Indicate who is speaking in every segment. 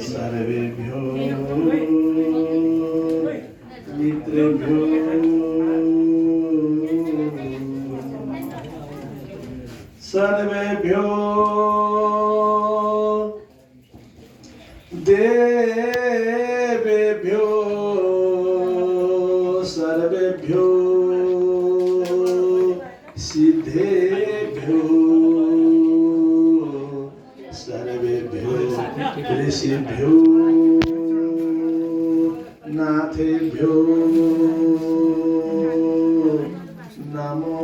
Speaker 1: सर्वेभ्यो मित्रेभ्यो सर्वेभ्यो देवेभ्यो सर्वेभ्यो सिद्धेभ्यो सर्वेभ्यो ऋषिभ्यो नाथेभ्यो नमो।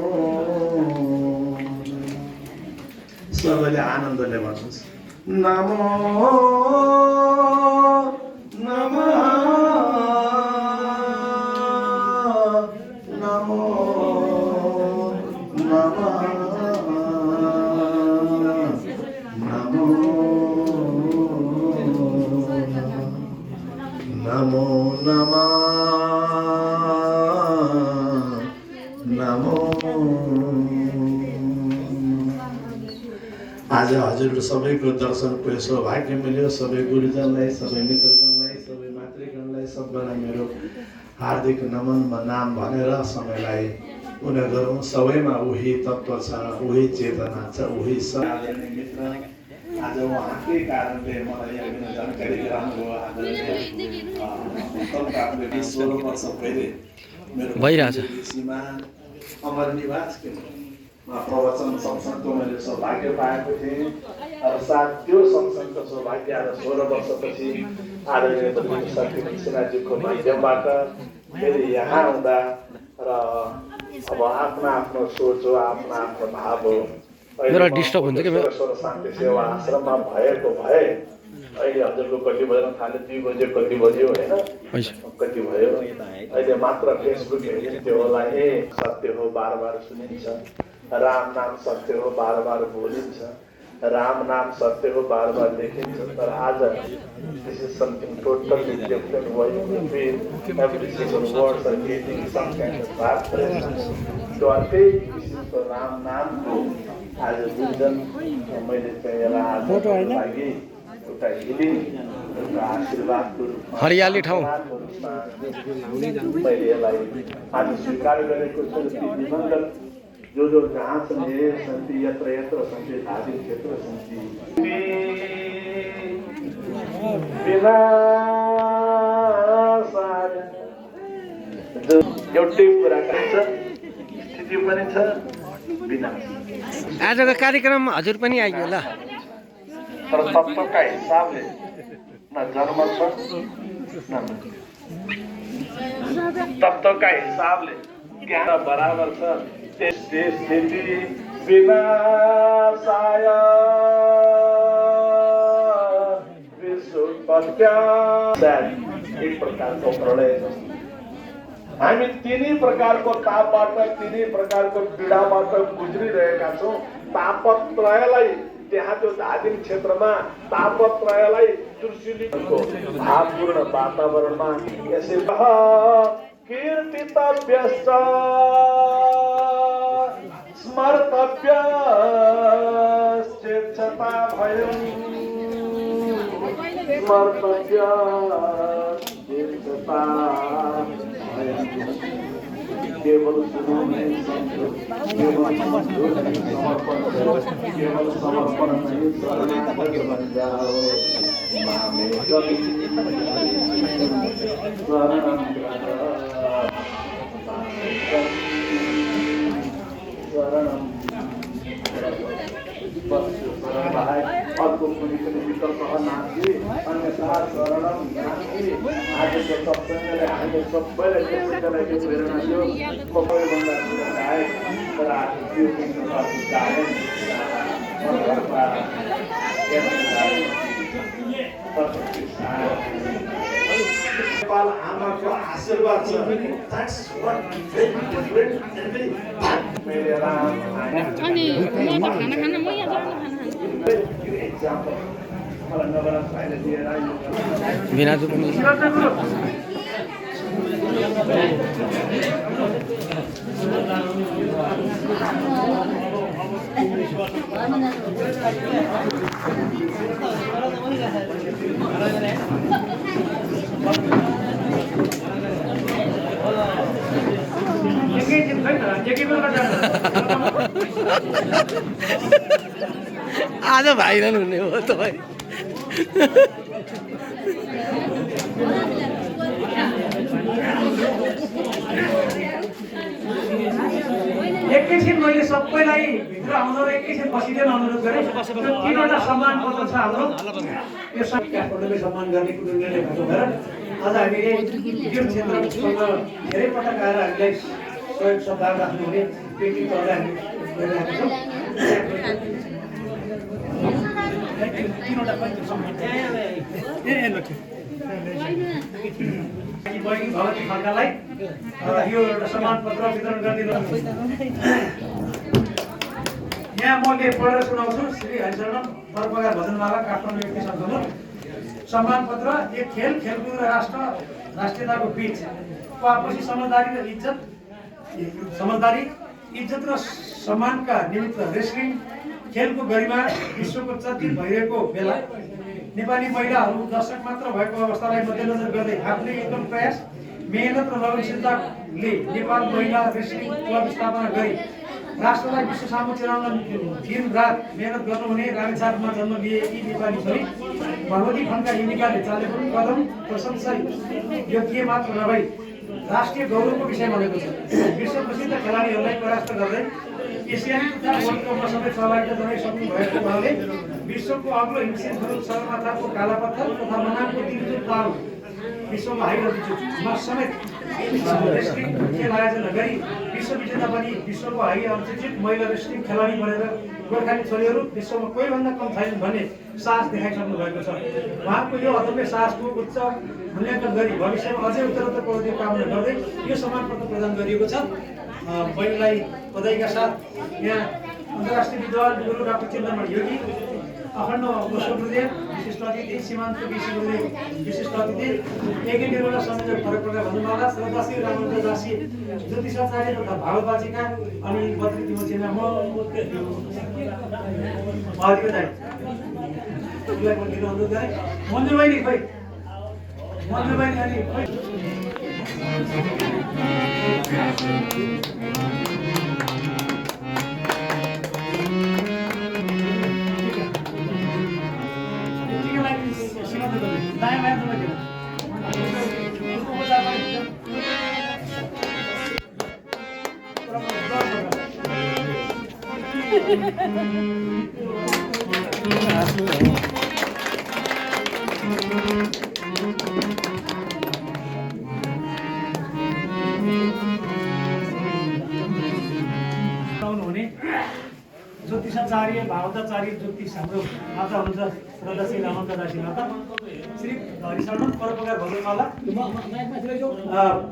Speaker 1: सबैले आनन्दले भन्नुहोस् नमो नमः नमो नमः नमो नमो नमः नमो। आज हजुरहरू सबैको दर्शनको सौभाग्य मिल्यो। सबै गुरुजनलाई, सबै मित्रजनलाई, सबै मातृगणलाई सबैलाई मेरो हार्दिक नमन नाम भनेर समयलाई पुनः गरौँ। सबैमा उही तत्त्व छ, उही चेतना छ, उही आदरणीय मित्र। आज उहाँकै कारणले मलाई यहाँ जानकारी गराउनुभयो। आदरणीय 16 वर्ष पहिले मेरो भइरहेछमा अमर निवास प्रवचन सत्सङ्गको मैले सौभाग्य पाएको थिएँ र साथ त्यो सत्सङ्गको सौभाग्य आज 16 वर्षपछि आदरणीय शक्ति सिन्हाजीको माध्यमबाट फेरि यहाँ आउँदा र अब आफ्नो आफ्नो सोच हो, आफ्नो आफ्नो भाव हो। मेरो डिस्टर्ब हुन्छ कि शान्ति सेवा आश्रममा भएको भए अहिले हजुरको कति बज्न थाल्यो, 2 बजे कति बज्यो होइन, कति भयो अहिले मात्र फेसबुक हेरिन्थ्यो होला। ए सत्य हो बार बार सुनिन्छ, राम नाम सत्य हो बार बार बोलिन्छ, राम नाम सत्य हो बार बार देखिन्छ। तर आज this is something totally different way to feel every single words are getting some kind of vibration। तो अर्कै किसिमको राम नामको आज बुझ्छन्। मैले चाहिँ यसलाई लागि एउटा हिलिङ, एउटा आशीर्वादको रूपमा हरियाली ठाउँ मैले यसलाई आज स्वीकार गरेको छु। दिवंगत जो जहाँ सन्ति यत्र यत्र सन्ति धार्मिक क्षेत्र सन्ति एउटै कुरा छ, स्थिति पनि छ विनाश।
Speaker 2: आजको कार्यक्रम हजुर पनि आइयो ल।
Speaker 1: तर तत्त्वका हिसाबले न जन्म छ न तत्त्वका हिसाबले ज्ञान बराबर छ। स्थिति विनाशाय एक प्रकारको प्रलय छ। हामी तिनै प्रकारको तापबाट, तिनै प्रकारको पीडाबाट गुज्रिरहेका छौँ। तापत्रयलाई त्यहाँ त्यो धादिङ क्षेत्रमा तापत्रयलाई तुलसीको भावपूर्ण वातावरणमा यसै कीर्तितव्यश्च स्मर्तव्यश्चेच्छता भयं स्मर्तव्यश्चेच्छता भयं। केवल सुनोने केवल समर्पण नहीं शरणागत बन जाओ। मामे कवि शरणं शरणं अर्को कुनै पनि विकल्प नास्ति, अन्यथा शरणं नास्ति। आजको सत्सङ्गले हामीले सबैलाई के प्रेरणा दियो। सबैभन्दा सुखदायक तर आज त्यो नेपाल आमाको आशीर्वाद छ।
Speaker 2: बिनाजु पनि आज भाइरल हुने हो तपाईँ।
Speaker 3: एकैछिन मैले सबैलाई भित्र आउनु र एकैछिन बसिदिन अनुरोध गरेँ। त्यो 3वटा सम्मान पत्र छ हाम्रो, यो काठमाडौँले सम्मान गर्ने कुरो निर्णय भएको भएर आज हामीले यो क्षेत्रसँग धेरै पटक आएर हामीलाई सहयोग सद्भाव राख्नुहुने व्यक्तित्वहरूलाई हामी गरिरहेका छौँ। 3वटा सम्मान बहिनी भगवती खड्कालाई यो एउटा सम्मान पत्र वितरण गरिदिनु। यहाँ मैले पढेर सुनाउँछु। श्री हरिचरण परपगार भजनमाला काठमाडौँ व्यक्ति सङ्घको सम्मान पत्र। एक खेलकुद र राष्ट्रियताको बिचको आपसी समझदारी इज्जत र सम्मानका निमित्त रेस्लिङ खेलको गरिमा विश्वको चर्चित भइरहेको बेला नेपाली महिलाहरू दर्शक मात्र भएको अवस्थालाई मध्यनजर गर्दै आफ्नै एकदम प्रयास, मेहनत र लगनशीलताले नेपाल महिला रेस्लिङ क्लब स्थापना गरी राष्ट्रलाई विश्व सामु चिराउन दिन रात मेहनत गर्नुहुने रामेछापमा जन्म लिएकी नेपाली छोरी भगवती खड्का हिन्दिकाले चालेको कदम प्रशंसनीय योग्य मात्र नभई राष्ट्रिय गौरवको विषय बनेको छ। विश्व प्रसिद्ध खेलाडीहरूलाई परास्त गर्दै एसियाली तथा वर्ल्ड कपमा सबै सहभागिता जनाइ सक्नु भएको उहाँले विश्वको अग्लो हिमशिर सगरमाथाको काला पत्थर तथा मनाङको तिनजुल ताल विश्वमा हाइअल्टिट्युडमा समेत रेस्लिङ खेल आयोजना गरी विश्व विजेता बनी विश्वको हाइअल्टिट्युड महिला रेस्लिङ खेलाडी बनेर गोर्खाली छोरीहरू विश्वमा कोहीभन्दा कम छैनन् भन्ने साहस देखाइसक्नु भएको छ। उहाँको यो अदम्य साहसको उच्च मूल्याङ्कन गरी भविष्यमा अझै उत्तरोत्तर प्रगतिको कामना गर्दै यो सम्मान पत्र प्रदान गरिएको छ। बहिनीलाई बधाईका साथ यहाँ अन्तर्राष्ट्रिय विद्वान गुरु डाक्टर चिन्तमणि योगी, अखण्ड गुरुदेव विशिष्ट अतिथि, सीमान्त विशि गुरुदेव विशिष्ट अतिथि, एकै निर्मला संयोजक परपगार भजनमाला, श्रद्धाश्री रामचन्द्र दासी ज्योतिषाचार्य तथा भावबाचिका अनि बद्री तिमोचीमा म महादेव दाई उसलाई पनि लिनु अनुरोध गरेँ। मन्जु बहिनी खोइ मन्जु बहिनी अनि खोइ ज्योतिषाचार्य भावताचार्य ज्योतिष हाम्रो माता हुनुहुन्छ श्रद्धाश्री रामन्त दासी माता, श्री हरिशरण परपगार भजनमाला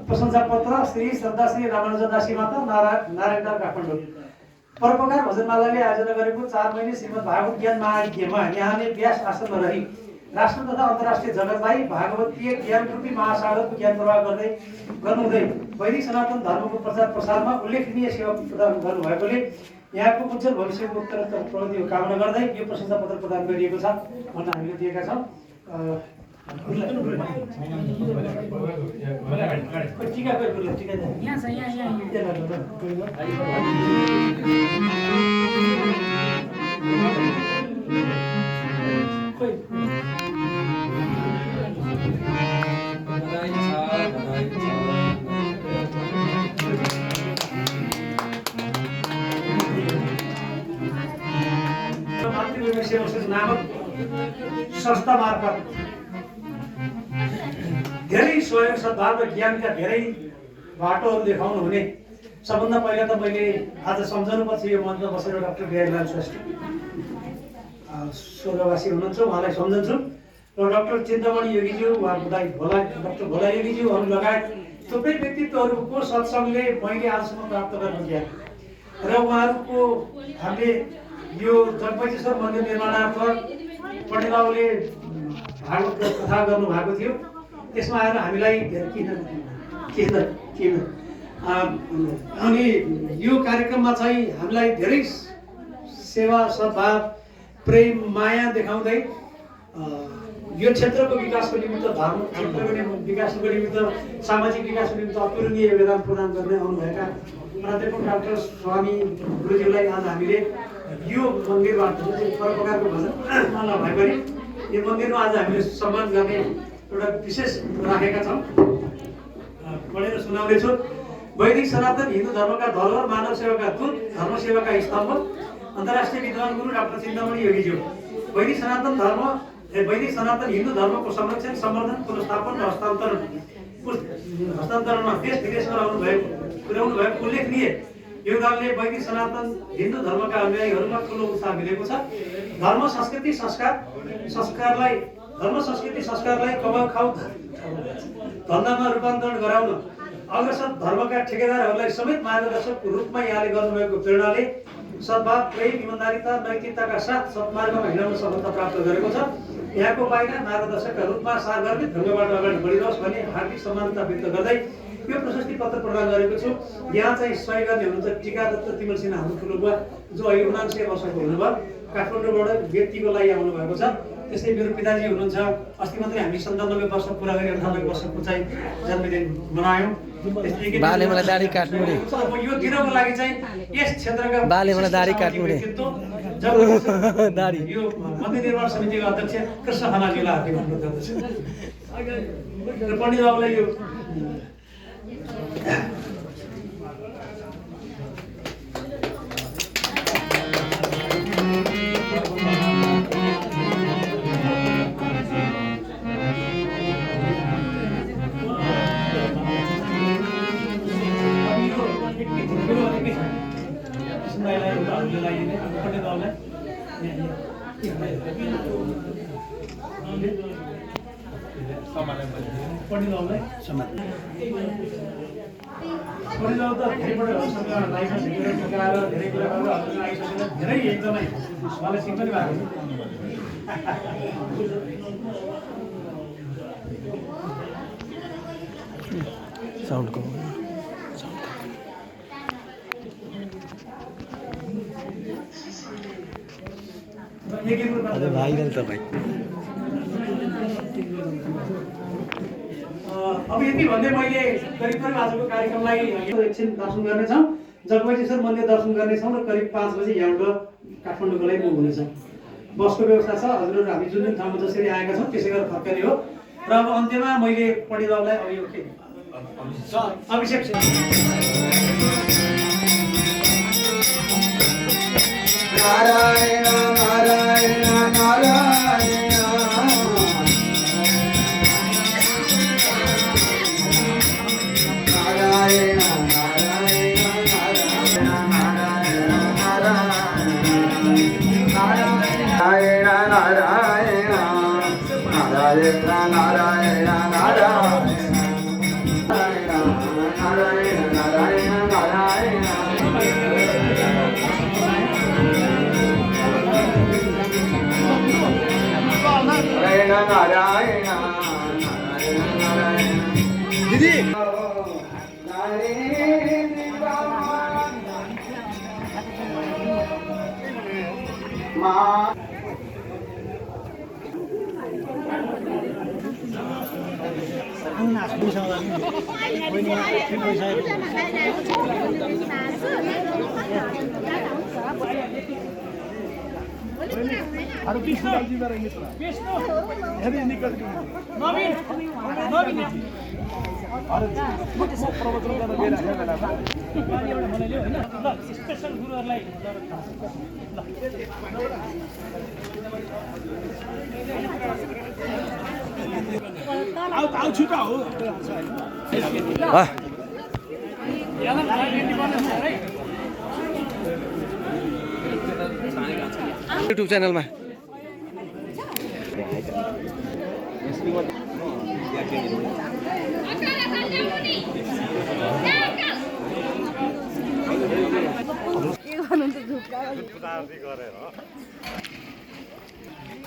Speaker 3: प्रशंसा पत्र श्री श्रद्धाश्री रामानुज दासी माता नारायणदार काठमाडौँ। परपगार भजनमालाले आयोजना गरेको 4 महिने श्रीमद् भागवत ज्ञान महायज्ञमा यहाँले व्यास आश्रममा रही राष्ट्र तथा अन्तर्राष्ट्रिय जगतलाई भागवतीय ज्ञान रूपी महासागरको ज्ञान प्रवाह गर्नुहुँदै वैदिक सनातन धर्मको प्रचार प्रसारमा उल्लेखनीय सेवा प्रदान गर्नुभएकोले यहाँको उज्जवल भविष्यको उत्तरोत्तर प्रगतिको कामना गर्दै यो प्रशंसा पत्र प्रदान गरिएको छ भन्न हामीले दिएका छौँ। नामक संस्था मार्फत धेरै सहयोग सद्भाव र ज्ञानका धेरै बाटोहरू देखाउनु हुने सबभन्दा पहिला त मैले आज सम्झनुपर्छ यो मञ्चमा बसेर डाक्टर बिहारीलाल श्रेष्ठ स्वर्गवासी हुनुहुन्छ, उहाँलाई सम्झन्छु र डाक्टर चिन्तमणि योगीज्यू, उहाँलाई डाक्टर भोला योगीज्यूहरू लगायत थुप्रै व्यक्तित्वहरूको सत्सङ्गले मैले आजसम्म प्राप्त गरेको ज्ञान र उहाँहरूको हामीले यो जगबैतेश्वर मन्दिर निर्माणार्थ पण्डितबाबुले भागवत कथा गर्नु भएको थियो। त्यसमा आएर हामीलाई अनि यो कार्यक्रममा चाहिँ हामीलाई धेरै सेवा सद्भाव प्रेम माया देखाउँदै यो क्षेत्रको विकासको निमित्त धर्म क्षेत्रको विकासको निमित्त सामाजिक विकासको निमित्त अपूरणीय योगदान प्रदान गर्ने आउनुभएका प्राध्यापक डाक्टर स्वामी गुरुज्यूलाई आज हामीले यो मन्दिरबाट परोपकारको भजन नभए पनि यो मन्दिरमा आज हामीले सम्मान गर्ने एउटा विशेष राखेका छौँ। पढेर सुनाउँदैछु। वैदिक सनातन हिन्दू धर्मका धरोहर, मानव सेवाका दूत, धर्म सेवाका स्तम्भ, अन्तर्राष्ट्रिय विद्वान गुरु डाक्टर चिन्तामणि योगीज्यू। वैदिक सनातन हिन्दू धर्मको संरक्षण, सम्वर्धन, पुनर्स्थापन र हस्तान्तरणमा देश विदेशमा पुर्याउनु भएको उल्लेखनीय योगदानले वैदिक सनातन हिन्दू धर्मका अनुयायीहरूमा ठुलो उत्साह मिलेको छ। धर्म संस्कृति संस्कारलाई कमाउ खाउ धन्दामा रूपान्तरण गराउन अग्रसर धर्मका ठेकेदारहरूलाई समेत मार्गदर्शकको रूपमा यहाँले गर्नुभएको प्रेरणाले सद्भाव, प्रेम, इमानदारिता, नैतिकताका साथ सत्मार्गमा हिँड्न सफलता प्राप्त गरेको छ। यहाँको पाइला मार्गदर्शकका रूपमा सार्वजनिक ढङ्गबाट अगाडि बढिरहोस् भन्ने हार्दिक सम्मानता व्यक्त गर्दै यो प्रशस्ति पत्र प्रदान गरेको छु। यहाँ चाहिँ सहयोग गर्ने हुनुहुन्छ टीका दत्त तिमल सिन्हा हाम्रो ठुलो बुवा, जो अहिले 79 वर्षको हुनुभयो, काठमाडौँबाट व्यक्तिको लागि आउनुभएको छ। त्यसै मेरो पिताजी हुनुहुन्छ, अस्ति मात्रै हामी 97 वर्ष पुरा गरी 98 वर्षको चाहिँ जन्मदिन मनायौँ।
Speaker 2: बाले मलाई दाढी काट्नु नि,
Speaker 3: यो दिनको लागि चाहिँ यस क्षेत्रका
Speaker 2: बाले मलाई दाढी काट्नु नि दाढी
Speaker 3: यो मन्दिर निर्माण समितिका अध्यक्ष कृष्ण खनालजीलाई हार्दिक अनुरोध गर्दछु। र पण्डित बाबुलाई यो धेरै एकदमै उहाँलाई सिक पनि भएको
Speaker 2: छ साउन्डको भाइरल त भाइ।
Speaker 3: अब यति भन्दै मैले करिब आजको कार्यक्रमलाई एकछिन दर्शन गर्नेछौँ। जगबैतेश्वर मन्दिर दर्शन गर्नेछौँ र करिब 5 बजे यहाँबाट काठमाडौँको लागि मुभ हुनेछ। बसको व्यवस्था छ। हजुरहरू हामी जुन जुन ठाउँमा जसरी आएका छौँ त्यसै गरेर फर्कने हो। र अब अन्त्यमा मैले पण्डित बाबुलाई अब यो अभिषेक
Speaker 4: नारायण नारायण नारायण नारायण नारायण
Speaker 2: दिदी युट्युब च्यानलमा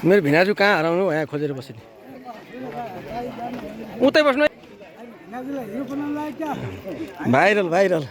Speaker 2: मेरो भिनाजु कहाँ हराउनु यहाँ खोजेर बसेँ उतै बस्नु भाइरल भाइरल